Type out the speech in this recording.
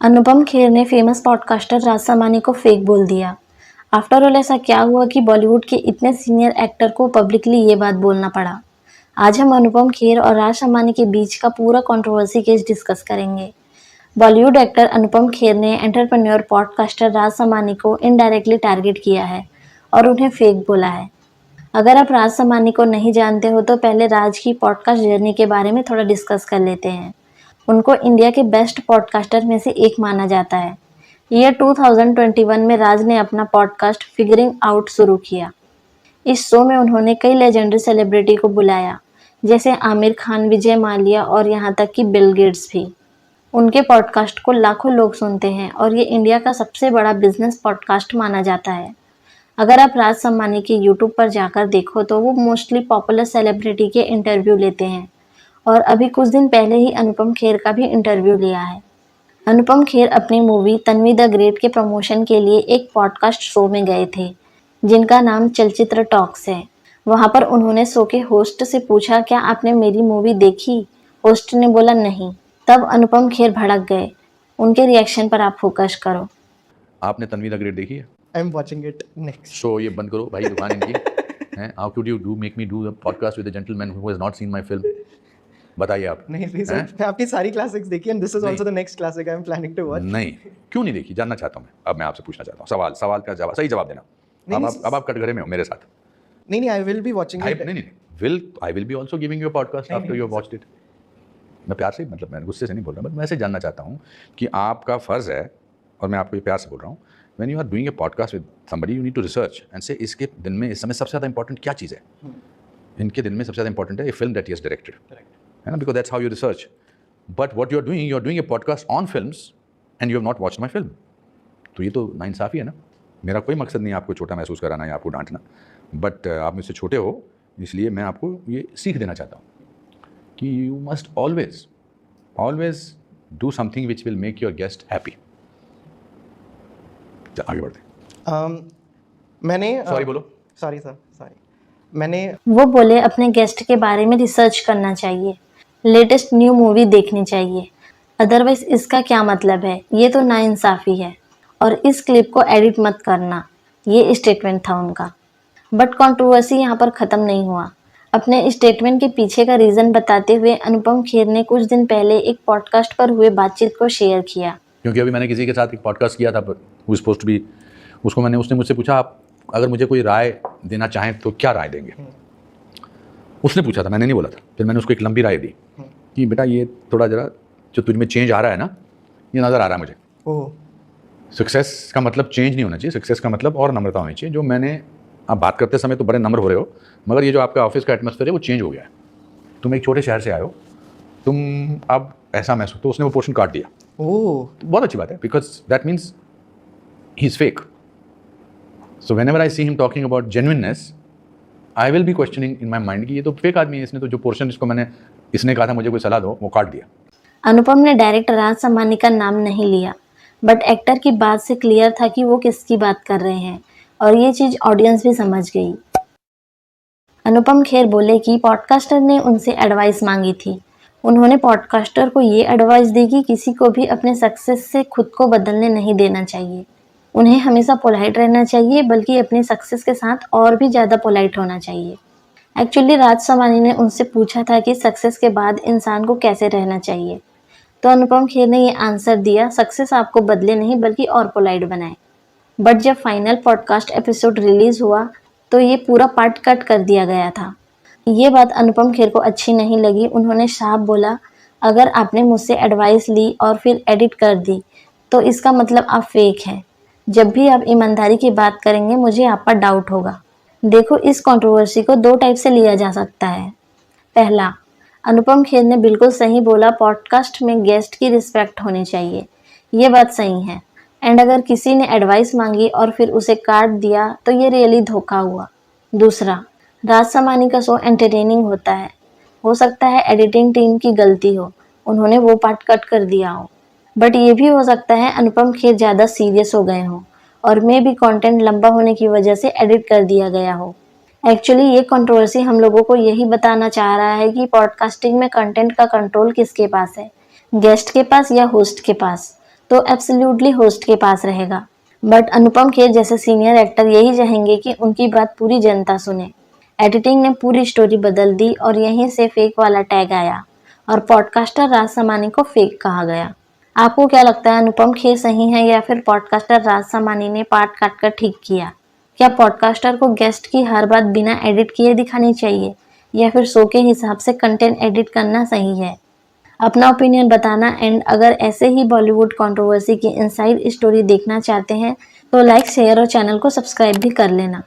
अनुपम खेर ने famous podcaster राज समानी को fake बोल दिया। आफ्टर ऑल ऐसा क्या हुआ कि बॉलीवुड के इतने सीनियर एक्टर को पब्लिकली ये बात बोलना पड़ा। आज हम अनुपम खेर और राज समानी के बीच का पूरा कंट्रोवर्सी केस डिस्कस करेंगे। बॉलीवुड एक्टर अनुपम खेर ने एंटरप्रेन्योर पॉडकास्टर राज समानी को इनडायरेक्टली टारगेट किया है और उन्हें फेक बोला है। अगर आप राज समानी को नहीं जानते हो तो पहले राज की पॉडकास्ट जर्नी के बारे में थोड़ा डिस्कस कर लेते हैं। उनको इंडिया के बेस्ट पॉडकास्टर में से एक माना जाता है। ईयर 2021 में राज ने अपना पॉडकास्ट फिगरिंग आउट शुरू किया। इस शो में उन्होंने कई लेजेंडरी सेलिब्रिटी को बुलाया, जैसे आमिर खान, विजय माल्या और यहाँ तक कि बिल गेट्स भी। उनके पॉडकास्ट को लाखों लोग सुनते हैं और ये इंडिया का सबसे बड़ा बिजनेस पॉडकास्ट माना जाता है। अगर आप राज समानी के यूट्यूब पर जाकर देखो तो वो मोस्टली पॉपुलर सेलिब्रिटी के इंटरव्यू लेते हैं और अभी कुछ दिन पहले ही अनुपम खेर का भी इंटरव्यू लिया है। अनुपम खेर अपनी मूवी तन्वी द ग्रेट के प्रमोशन के लिए एक पॉडकास्ट शो में गए थे, जिनका नाम चलचित्र टॉक्स है। वहां पर उन्होंने शो के होस्ट से पूछा, क्या आपने मेरी मूवी देखी? होस्ट ने बोला नहीं। तब अनुपम खेर भड़क गए। उनके रिएक्शन पर आप फोकस करो। आपने तन्वी द ग्रेट देखी है? I am watching it next. Show ये बंद करो भाई, दुकान इनकी हैं। How could you do make me do a podcast with a gentleman who has not seen my film? बताइए आप। नहीं प्लीज, मैं आपकी सारी क्लासिक्स देखी and this is also the next classic I am planning to watch. नहीं, क्यों नहीं देखी? जानना चाहता हूं मैं। अब मैं आपसे पूछना चाहता हूं सवाल का जवाब, सही जवाब देना। अब आप कटघरे में हो मेरे साथ। नहीं, I will be watching it. नहीं, I will be also giving you a podcast after you have watched it. मैं प्यार से, मतलब मैं गुस्से से नहीं बोल रहा, बट मैं ऐसे जानना चाहता हूं कि आपका फर्ज है, और मैं आपको ये प्यार से बोल रहा हूं, when you are doing a podcast with somebody you need to research and से इसके दिन में इस समय सबसे ज़्यादा इंपॉर्टेंट क्या चीज़ है। इनके दिन में सबसे ज़्यादा इंपॉर्टेंट है ये film that he has directed, है ना, because that's how you research. But what you are doing a podcast on films and you have not watched my film. तो ये तो नाइंसाफ़ी है ना। मेरा कोई मकसद नहीं है आपको छोटा महसूस कराना या आपको डांटना, बट आप मुझसे छोटे हो, इसलिए मैं आपको ये सीख देना चाहता हूँ कि you must always do something which will make your guest happy. आगे बढ़ते। मैंने सॉरी बोलो। सॉरी मैंने वो बोले अपने गेस्ट के बारे में रिसर्च करना चाहिए, लेटेस्ट न्यू मूवी देखनी चाहिए, अदरवाइज इसका क्या मतलब है? ये तो नाइंसाफ़ी है और इस क्लिप को एडिट मत करना। ये स्टेटमेंट था उनका। बट कंट्रोवर्सी यहाँ पर ख़त्म नहीं हुआ। अपने स्टेटमेंट के पीछे का रीज़न बताते हुए अनुपम खेर ने कुछ दिन पहले एक पॉडकास्ट पर हुए बातचीत को शेयर किया। क्योंकि अभी मैंने किसी के साथ एक पॉडकास्ट किया था, who is supposed to be, उसने मुझसे पूछा, आप अगर मुझे कोई राय देना चाहें तो क्या राय देंगे? उसने पूछा था, मैंने नहीं बोला था। फिर मैंने उसको एक लंबी राय दी कि बेटा ये थोड़ा जरा जो तुझ में चेंज आ रहा है ना, ये नज़र आ रहा है मुझे। सक्सेस का मतलब चेंज नहीं होना चाहिए, सक्सेस का मतलब और नम्रता होनी चाहिए। जो मैंने, आप बात करते समय तो बड़े नम्र हो रहे हो, मगर ये जो आपका ऑफिस का एटमॉस्फेयर है वो चेंज हो गया है। तुम एक छोटे शहर से आए हो, तुम अब ऐसा महसूस, तो उसने वो पोर्शन काट दिया। बहुत अच्छी बात है, because that means he is fake. So when ever I see him talking about genuineness, I will B questioning in my mind कि ये तो फेक आदमी है, इसने तो जो पोर्शन इसने कहा था मुझे कोई सलाह दो, वो काट दिया। अनुपम ने डायरेक्ट राज समानी का नाम नहीं लिया, बट एक्टर की बात से क्लियर था कि वो किसकी बात कर रहे हैं और ये चीज़ ऑडियंस भी समझ गई। अनुपम खेर बोले कि पॉडकास्टर ने उनसे एडवाइस मांगी थी। उन्होंने पॉडकास्टर को ये एडवाइस दी कि किसी को भी अपने सक्सेस से खुद को बदलने नहीं देना चाहिए। उन्हें हमेशा पोलाइट रहना चाहिए, बल्कि अपने सक्सेस के साथ और भी ज़्यादा पोलाइट होना चाहिए। एक्चुअली राज समानी ने उनसे पूछा था कि सक्सेस के बाद इंसान को कैसे रहना चाहिए, तो अनुपम खेर ने ये आंसर दिया, सक्सेस आपको बदले नहीं बल्कि और पोलाइट बनाए। बट जब फाइनल पॉडकास्ट एपिसोड रिलीज हुआ तो ये पूरा पार्ट कट कर दिया गया था। ये बात अनुपम खेर को अच्छी नहीं लगी। उन्होंने साफ बोला, अगर आपने मुझसे एडवाइस ली और फिर एडिट कर दी तो इसका मतलब आप फेक हैं। जब भी आप ईमानदारी की बात करेंगे मुझे आप पर डाउट होगा। देखो, इस कंट्रोवर्सी को दो टाइप से लिया जा सकता है। पहला, अनुपम खेर ने बिल्कुल सही बोला, पॉडकास्ट में गेस्ट की रिस्पेक्ट होनी चाहिए, ये बात सही है। एंड अगर किसी ने एडवाइस मांगी और फिर उसे काट दिया तो ये रियली धोखा हुआ। दूसरा, राज समानी का शो एंटरटेनिंग होता है, हो सकता है एडिटिंग टीम की गलती हो, उन्होंने वो पार्ट कट कर दिया हो। बट ये भी हो सकता है अनुपम खेर ज़्यादा सीरियस हो गए हों और मे भी कंटेंट लंबा होने की वजह से एडिट कर दिया गया हो। एक्चुअली ये कंट्रोवर्सी हम लोगों को यही बताना चाह रहा है कि पॉडकास्टिंग में कंटेंट का कंट्रोल किसके पास है, गेस्ट के पास या होस्ट के पास। तो एब्सोल्युटली होस्ट के पास रहेगा। बट अनुपम खेर जैसे सीनियर एक्टर यही चाहेंगे कि उनकी बात पूरी जनता सुने। एडिटिंग ने पूरी स्टोरी बदल दी और यहीं से फेक वाला टैग आया और पॉडकास्टर राज समानी को फेक कहा गया। आपको क्या लगता है, अनुपम खेर सही है या फिर पॉडकास्टर राज समानी ने पार्ट काट कर ठीक किया? क्या पॉडकास्टर को गेस्ट की हर बात बिना एडिट किए दिखानी चाहिए या फिर शो के हिसाब से कंटेंट एडिट करना सही है? अपना ओपिनियन बताना। एंड अगर ऐसे ही बॉलीवुड कंट्रोवर्सी की इनसाइड स्टोरी देखना चाहते हैं तो लाइक, शेयर और चैनल को सब्सक्राइब भी कर लेना।